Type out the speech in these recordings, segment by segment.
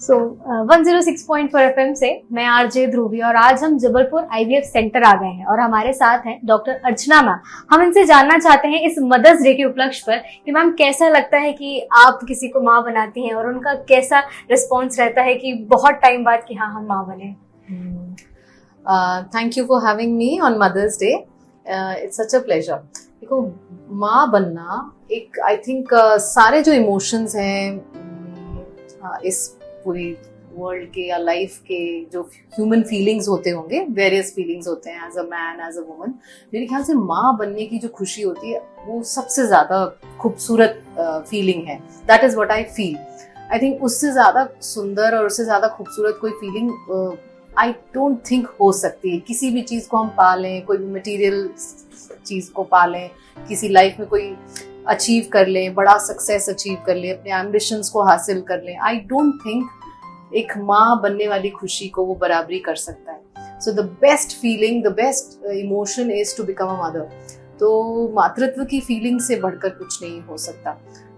सो 106.4 FM से मैं RJ ध्रुवी और आज हम जबलपुर आईवीएफ सेंटर आ गए हैं और हमारे साथ हैं डॉक्टर अर्चना मैम। हम इनसे जानना चाहते हैं इस मदर्स डे के उपलक्ष्य पर कि मैम कैसा लगता है कि आप किसी को माँ बनाती हैं और उनका कैसा रिस्पॉन्स रहता है कि बहुत टाइम बाद कि हाँ हम माँ बने। Thank you for having me on mother's day. It's such a pleasure. देखो, माँ बनना एक आई थिंक सारे जो इमोशंस हैं इस पूरी वर्ल्ड के या लाइफ के जो ह्यूमन फीलिंग्स होते होंगे, वेरियस फीलिंग्स होते हैं as a man as a woman. मेरे ख्याल से माँ बनने की जो खुशी होती है वो सबसे ज्यादा खूबसूरत फीलिंग है। That is what I feel. I think उससे ज्यादा सुंदर और उससे ज्यादा खूबसूरत कोई फीलिंग आई डोंट थिंक हो सकती है। किसी भी चीज को हम पालें, कोई भी मटेरियल चीज को पालें, किसी लाइफ में कोई अचीव कर लें, बड़ा सक्सेस अचीव कर लें, अपने एम्बिशंस को हासिल कर लें, आई डोंट थिंक एक माँ बनने वाली खुशी को वो बराबरी कर सकता है। So the best feeling, the best emotion is to become a mother. तो मातृत्व की फीलिंग से बढ़कर कुछ नहीं हो सकता।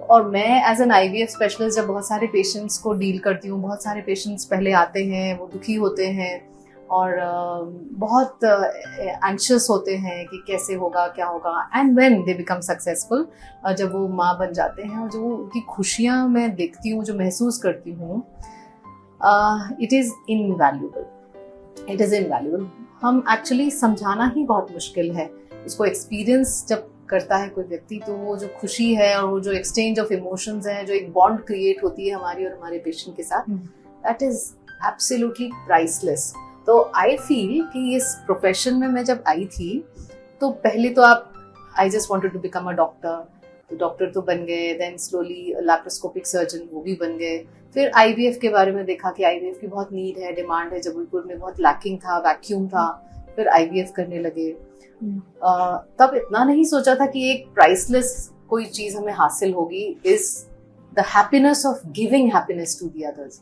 और मैं एज एन आईवीएफ स्पेशलिस्ट जब बहुत सारे पेशेंट्स को डील करती हूँ, बहुत सारे पेशेंट्स पहले आते हैं, वो दुखी होते हैं और बहुत एंक्शियस होते हैं कि कैसे होगा, क्या होगा, and when they become successful, जब वो माँ बन जाते हैं और जो उनकी खुशियाँ मैं देखती हूँ, जो महसूस करती हूँ, it is invaluable. It is invaluable. हम एक्चुअली समझाना ही बहुत मुश्किल है। इसको एक्सपीरियंस जब करता है कोई व्यक्ति तो वो जो खुशी है और वो जो एक्सचेंज ऑफ इमोशंस है, जो एक बॉन्ड क्रिएट होती है हमारी और हमारे पेशेंट के साथ, दैट इज एब्सोल्युटली प्राइसलेस। तो आई फील कि इस प्रोफेशन में मैं जब आई थी तो पहले तो I just wanted to become a doctor, तो डॉक्टर तो बन गए, देन स्लोली लैप्रोस्कोपिक सर्जन वो भी बन गए। फिर आईवीएफ के बारे में देखा कि आईवीएफ की बहुत नीड है, डिमांड है, जबलपुर में बहुत लैकिंग था, वैक्यूम था, फिर आईवीएफ करने लगे। तब इतना नहीं सोचा था कि एक प्राइसलेस कोई चीज हमें हासिल होगी, is the happiness of giving happiness to the others.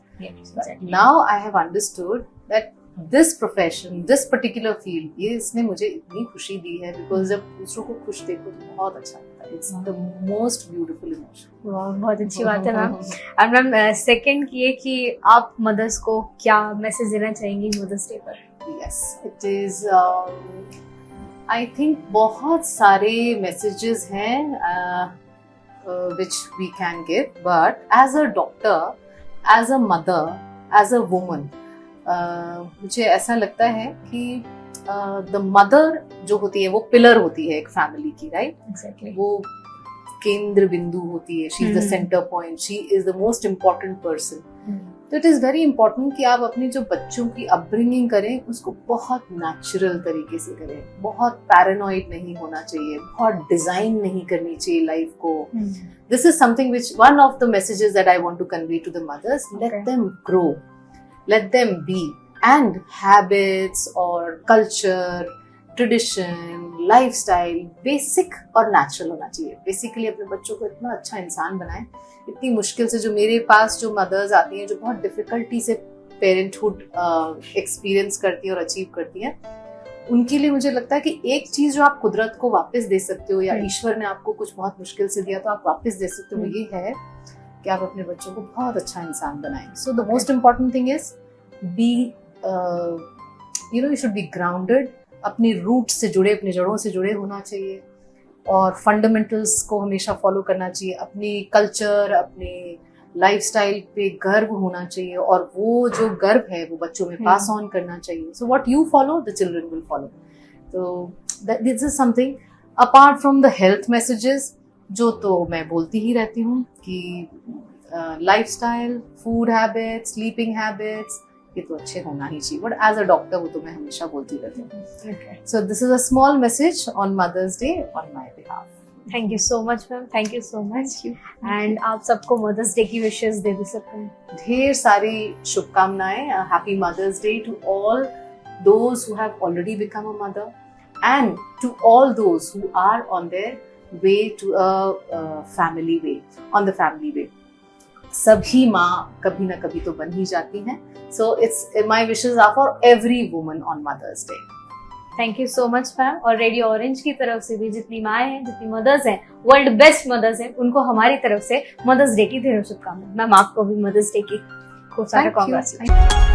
Now I have understood that this profession, this particular field, ये इसने मुझे इतनी खुशी दी है बिकॉज जब दूसरों को खुश देखो तो बहुत अच्छा लगता है। It's the most beautiful emotion. बहुत अच्छी बात है मैम। और मैम सेकंड ये कि आप मदर्स को क्या मैसेज देना चाहेंगी मदर्स डे पर? Yes, it is I think बहुत सारे मैसेजेस हैं which we can give, but as a doctor, as a mother, as a woman, मुझे ऐसा लगता है कि the mother जो होती है वो पिलर होती है एक फैमिली की, राइट? Exactly. वो केंद्र बिंदु होती है, she is the centre point, she is the most important person. तो इट इज वेरी इंपॉर्टेंट कि आप अपनी जो बच्चों की अपब्रिंगिंग करें उसको बहुत नेचुरल तरीके से करें, बहुत पैरानॉइड नहीं होना चाहिए, बहुत डिजाइन नहीं करनी चाहिए लाइफ को। This is something which one of the messages that I want to convey to the mothers. Let them grow, let them be, and habits और कल्चर, ट्रेडिशन, लाइफस्टाइल बेसिक और नेचुरल होना चाहिए। Basically अपने बच्चों को इतना अच्छा इंसान बनाएं। इतनी मुश्किल से जो मेरे पास जो मदर्स आती हैं, जो बहुत डिफिकल्टी से पेरेंटहुड एक्सपीरियंस करती हैं और अचीव करती हैं, उनके लिए मुझे लगता है कि एक चीज जो आप कुदरत को वापस दे सकते हो या ईश्वर ने आपको कुछ बहुत मुश्किल से दिया तो आप वापस दे सकते हो, ये है कि आप अपने बच्चों को बहुत अच्छा इंसान बनाएं। So the most important thing is be you should be grounded, अपनी रूट से जुड़े, अपनी जड़ों से जुड़े होना चाहिए और फंडामेंटल्स को हमेशा फॉलो करना चाहिए। अपनी कल्चर, अपने लाइफस्टाइल पे गर्व होना चाहिए और वो जो गर्व है वो बच्चों में पास ऑन करना चाहिए। So what you follow the children will follow. तो this is something apart from the health messages, जो तो मैं बोलती ही रहती हूँ कि lifestyle, food habits, sleeping habits, ये तो अच्छे होना ही चाहिए, बट एज अ डॉक्टर वो तो मैं हमेशा बोलती रहती हूँ। So this is a small message on mother's day on my behalf. Thank you so much ma'am, thank you so much. And आप सबको मदर्स डे की विशेस दे भी सकते हैं। ढेर सारी शुभकामनाएं। Happy mother's day to all those who have already become a mother and to all those who are on their way to a family way, on the family way. सभी माँ कभी ना कभी तो बन ही जाती हैं। So it's my wishes are for every woman on Mother's Day. Thank you so much ma'am. और रेडियो ऑरेंज की तरफ से भी जितनी माएँ हैं, जितनी मदर्स हैं, वर्ल्ड बेस्ट मदर्स हैं, उनको हमारी तरफ से मदर्स डे की ढेरों शुभकामनाएं। मैम आपको भी मदर्स डे की। खूब सारे Thank you. कांग्रेचुलेशन।